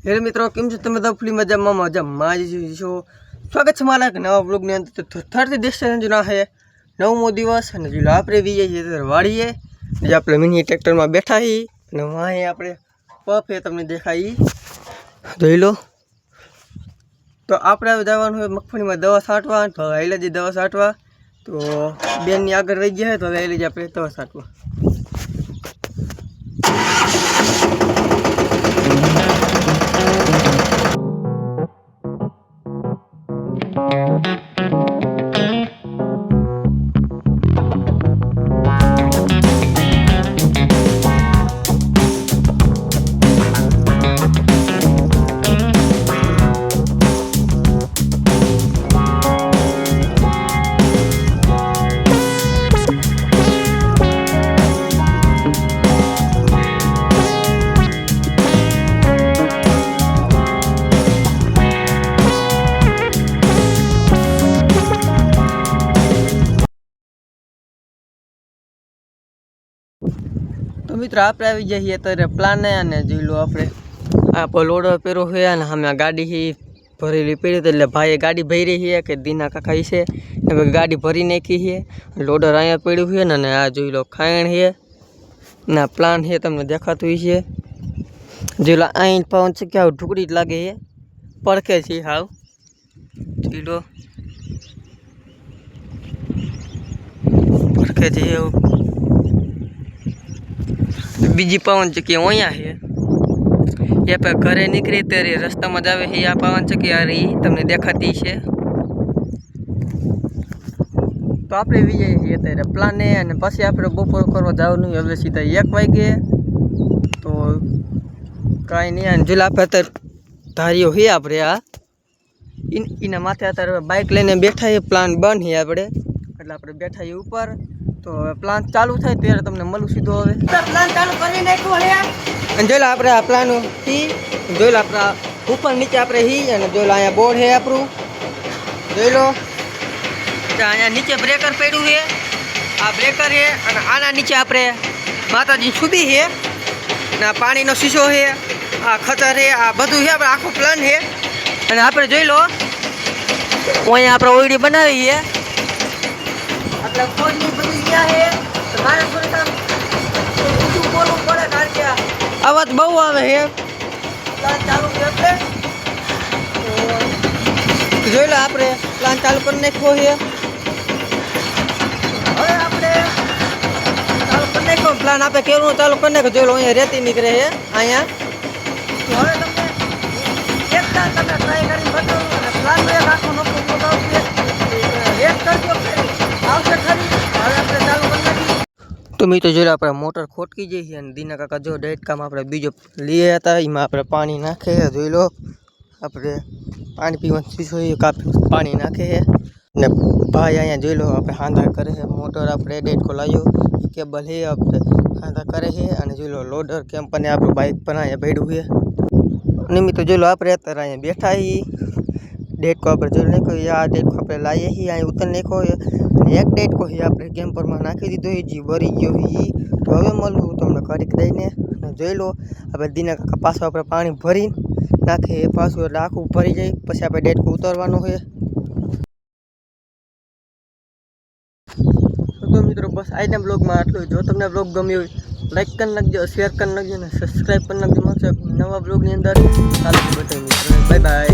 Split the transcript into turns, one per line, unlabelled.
Hello मित्रों, केम छो तमे? फुली मजामां जी छो। स्वागत है मारा नवा ब्लॉगनी अंदर। तो थर्ड डेस्टिनेशन जो है 9मो दिवस अने जो आपणे वीजे छे वाड़ीए जे आपणे मिनी ट्रेक्टर में बैठा ही अने वहां आपणे पफ है तमने देखाई जोई लो। तो आपणे हवे जवानुं है मगफળી में दवा छांटवा। तो आइला जी दवा छांटवा। तो बेन आगळ रही गया है तो आइला जी आपणे दवा छांटवा। तो मित्र आप जाइए तो प्लान है ने जी लो आप लोड पेरो है हमें गाड़ी ही भरेली पड़ी तो भाई गाड़ी भरी है कि दीना काका से गाड़ी भरी नाखी है। लोडर अँ पड़ू है ने आ जी लो खाण है ना प्लान है तमने देखात है। जी लो अँ पवन से क्या ढुकड़ी लगे है पड़के थी हाव जी लो पड़के थी बीजी पवन चक्की अँ है ये पे घरे निकली तेरे रस्ता में जावे है। आ पवन चक्की आ रही तमने देखाती है। तो आप तेरे प्लान है अने पछी आपणे बपोर करवा जवानुं हवे सीधा 1 वागे। तो कई नहीं जुला आप धारियो है आपणे आ इना माथे अत्यारे बाइक लईने बैठा है। प्लान बंद है आपणे એટલે આપણે બેઠા ही ऊपर। तो प्लान चालू थाय त्यारे तमने मळुं सीधो हवे। प्लान चालू करी नाख्यो है अने जोला आपणे आ प्लान ही जोला आपणे ऊपर नीचे आपणे ही अने जोला अहींया बोर्ड है आपणुं જોઈ લો। अहींया नीचे ब्रेकर पड्युं है। आ ब्रेकर है अने आना नीचे आपणे माताजी छुबी है अने आ पाणीनो शीशो है। आ खतर है आ बधुं है आपणे आखो प्लान है। अने आपणे જોઈ લો अहींया आपणे ओयडी बनावी है એટલે કોડની બધી ગયા છે। તો મારે થોડી કામ ઊંચું બોલવું પડે કારણ કે અવાજ બહુ આવે છે। પ્લાન ચાલુ છે એટલે જોઈ લો આપણે પ્લાન ચાલુ કરી નાખ્યો છે। હવે આપણે ચાલુ કરી નાખ્યો પ્લાન આપણે કેવું ચાલુ કરી નાખ્યો। જોઈ લો અહીંયા રેતી નીકળે છે અહીંયા। તો હવે તમને એકતા તમે ટ્રાય કરીને બતાવું અને પ્લાન એક આખો નોખો બતાવશે રેટ કરજો ખરી આવશે ખરી। હવે આપણે ચાલુ કરી નાખી। तो मित्रों जो अपने मोटर खोटकी जी है दीना काका जो डेट काम आप बीजो लिए था एम आप पानी नाखे है। जो लो अपने पानी पीवा शीशो काफी पानी नाखे है ने भाई अँ जो लो आप हांधा करे है। मोटर अपने डेट को लायो केबल है अपने हांधा करे है और जो लो लोडर कंपनी आप बाइक पर अँ बैठू है। मित्रों जो लो आप अँ बैठा ही डेट को आप जो नाखो आ डेट को आप लाइए ही अँ उतर नाखो। एक डेट को ही आप कैम्पर में नाखी दीधो है जी भरी गयो ही। तो हवे मळुं तमने घड़ीक रहीने जोई लो आप दीना काका पाछो आप पानी भरी नाखे पाछुं एटले आखुं भरी जाए पछी आप डेट को उतारवानो है। तो मित्रों बस आजना ब्लॉग में आटलुं। जो तमने ब्लॉग गम्यो लाइक कर नाखजो शेर कर नाखजो ने सब्सक्राइब कर नाखजो। नवा ब्लॉग नी अंदर चालो बताई मित्रों बाय बाय।